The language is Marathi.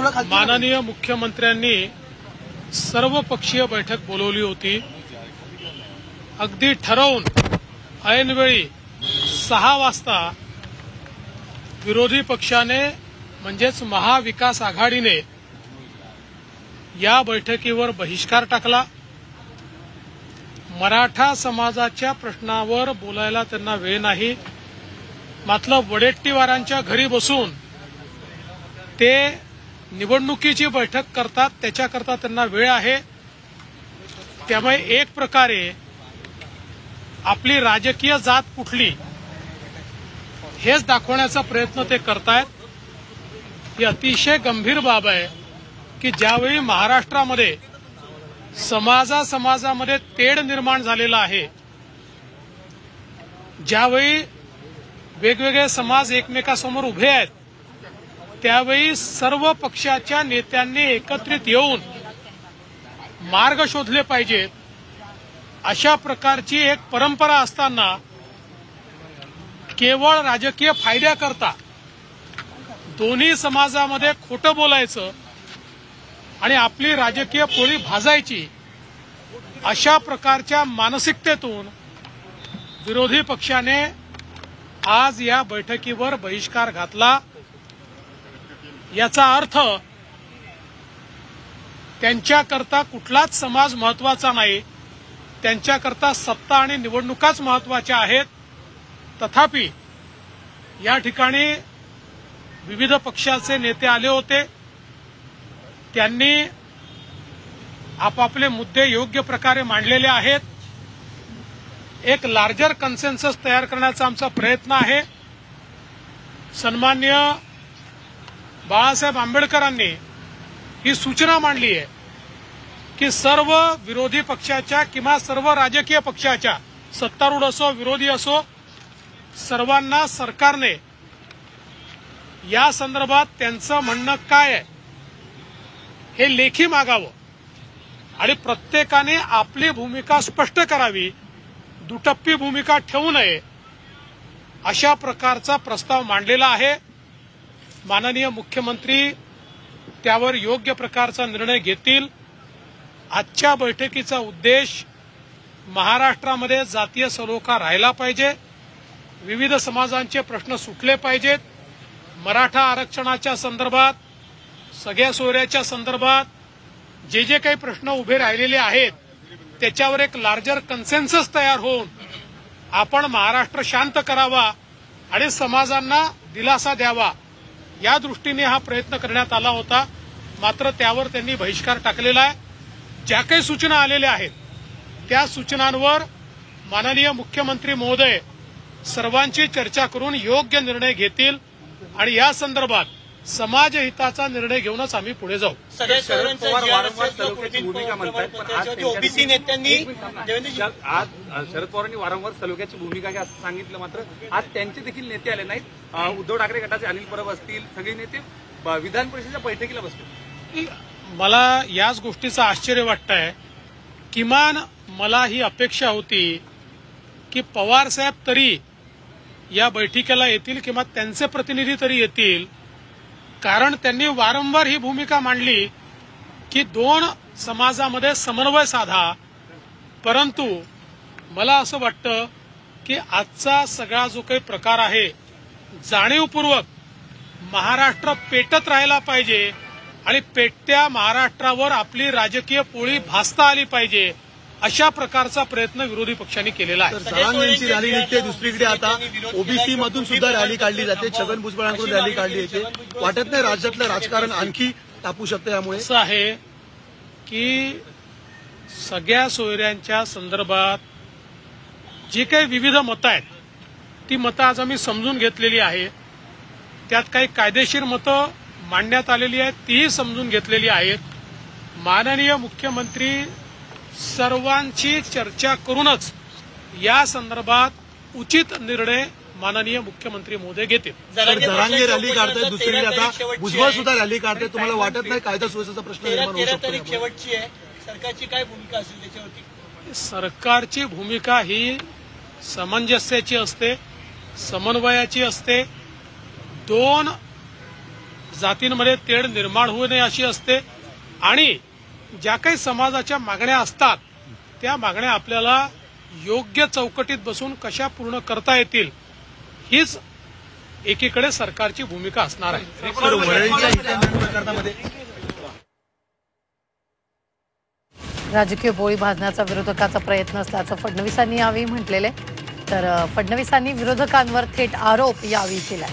माननीय मुख्यमंत्र्यांनी सर्वपक्षीय बैठक बोलवली होती। अगदी ठरवून ऐनवेळी 6 वाजता विरोधी पक्षाने म्हणजेच महाविकास आघाडीने या बैठकीवर बहिष्कार टाकला। मराठा समाजाच्या प्रश्नावर बोलायला त्यांना वेळ नाही, मात्र वडेट्टीवारांच्या घरी बसून ते निवडणुकीची बैठक करतात, त्याच्याकरता त्यांना वेळ आहे। त्यामुळे एक प्रकारे आपली राजकीय जात कुठली हेच दाखवण्याचा प्रयत्न ते करतायत। ही अतिशय गंभीर बाब आहे की ज्यावेळी महाराष्ट्रामध्ये समाजामध्ये तेढ निर्माण झालेला आहे, ज्यावेळी वेगवेगळे समाज एकमेकांसमोर उभे आहेत, त्यावेळी सर्व पक्षाच्या नेत्यांनी एकत्रित येऊन मार्ग शोधले पाहिजेत। अशा प्रकारची एक परंपरा असताना केवळ राजकीय फायद्याकरता दोन्ही समाजामध्ये खोटं बोलायचं आणि आपली राजकीय पोळी भाजायची, अशा प्रकारच्या मानसिकतेतून विरोधी पक्षाने आज या बैठकीवर बहिष्कार घातला। याचा अर्थ त्यांच्याकरता कुठलाच समाज महत्वाचा नाही, त्यांच्याकरता सत्ता आणि निवडणुकाच महत्वाच्या आहेत। तथापि या ठिकाणी विविध पक्षाचे नेते आले होते, त्यांनी आपापले मुद्दे योग्य प्रकारे मांडलेले आहेत। एक लार्जर कन्सेन्सस तयार करण्याचा आमचा प्रयत्न आहे। सन्माननीय बाळासाहेब आंबेडकरांनी ही सूचना मांडली आहे की सर्व विरोधी पक्षाच्या किंवा सर्व राजकीय पक्षाच्या, सत्तारूढ असो विरोधी असो, सर्वांना सरकारने या संदर्भात त्यांचं म्हणणं काय आहे हे लेखी मागावं आणि प्रत्येकाने आपली भूमिका स्पष्ट करावी, दुटप्पी भूमिका ठेवू नये, अशा प्रकारचा प्रस्ताव मांडलेला आहे। माननीय मुख्यमंत्री त्यावर योग्य प्रकारचा निर्णय घेतील। आजच्या बैठकीचा उद्देश महाराष्ट्रामध्ये जातीय सलोखा राहिला पाहिजे, विविध समाजांचे प्रश्न सुटले पाहिजेत, मराठा आरक्षणाच्या संदर्भात, सगळ्या सोयऱ्याच्या संदर्भात जे जे काही प्रश्न उभे राहिलेले आहेत त्याच्यावर एक लार्जर कन्सेन्सस तयार होऊन आपण महाराष्ट्र शांत करावा आणि समाजांना दिलासा द्यावा, या दृष्टीने हा प्रयत्न करण्यात आला होता। मात्र त्यावर त्यांनी बहिष्कार टाकलेला आहे। ज्या काही सूचना आलेल्या आहेत त्या सूचनांवर माननीय मुख्यमंत्री महोदय सर्वांची चर्चा करून योग्य निर्णय घेतील आणि या संदर्भात समाजहिताचा निर्णय घेऊनच आम्ही पुढे जाऊ। शरद पवार वारंवार सलोख्याची भूमिका म्हणतात, पण आज ओबीसी नेत्यांनी शरद पवारांनी वारंवार सलोख्याची भूमिका घ्या असं सांगितलं, मात्र आज त्यांचे देखील नेते आले नाहीत। उद्धव ठाकरे गटाचे अनिल परब असतील, सगळे नेते विधान परिषदेच्या बैठकीला बसले। मला याच गोष्टीचं आश्चर्य वाटतंय। किमान मला ही अपेक्षा होती की पवार साहेब तरी या बैठकीला येतील किंवा त्यांचे प्रतिनिधी तरी येतील, कारण त्यांनी वारंवार ही भूमिका मांडली की 2 समाजामध्ये समन्वय साधा। परंतु मला असं वाटतं की आजचा सगळा जो काही प्रकार आहे जाणीवपूर्वक महाराष्ट्र पेटत राहिला पाहिजे आणि पेटत्या महाराष्ट्रावर आपली राजकीय पोळी भासता आली पाहिजे, अशा प्रकारचा प्रयत्न विरोधी पक्षांनी केलेला आहे। जरांग यांची रॅली निघते, दुसरीकडे आता ओबीसी मधून सुद्धा रॅली काढली जाते, छगन भुजबळांकडून रॅली काढली येते। वाटत नाही राज्यातलं राजकारण आणखी तापू शकतं यामुळे? असं आहे की सगळ्या सोयऱ्यांच्या संदर्भात जी काही विविध मतं आहेत ती मतं आज आम्ही समजून घेतलेली आहे। त्यात काही कायदेशीर मतं मांडण्यात आलेली आहेत, तीही समजून घेतलेली आहेत। माननीय मुख्यमंत्री सर्वांची चर्चा करूनच या संदर्भात उचित निर्णय माननीय मुख्यमंत्री महोदय घेतील। जरांगे रॅली काढतायत, दुसरीकडे आता भुजबळ सुद्धा रॅली काढतायत, तुम्हाला वाटत नाही कायदा सुव्यवस्थेचा प्रश्न निर्माण होऊ शकतो? शेवटची आहे, सरकारची काय भूमिका असेल त्याच्यावरती? सरकारची भूमिका ही समंजस्याची असते, समन्वयाची असते। 2 जातींमध्ये तेढ निर्माण होऊ नये अशी असते आणि ज्या काही समाजाच्या मागण्या असतात त्या मागण्या आपल्याला योग्य चौकटीत बसून कशा पूर्ण करता येतील हीच एकीकडे सरकारची भूमिका असणार आहे. सर, वरळीच्या हितेंद्र प्रकरणामध्ये राजकीय पोळी भाजण्याचा विरोधकाचा प्रयत्न असल्याचं फडणवीसांनी यावेळी म्हटलेलं आहे. तर फडणवीसांनी विरोधकांवर थेट आरोप यावेळी केलाय.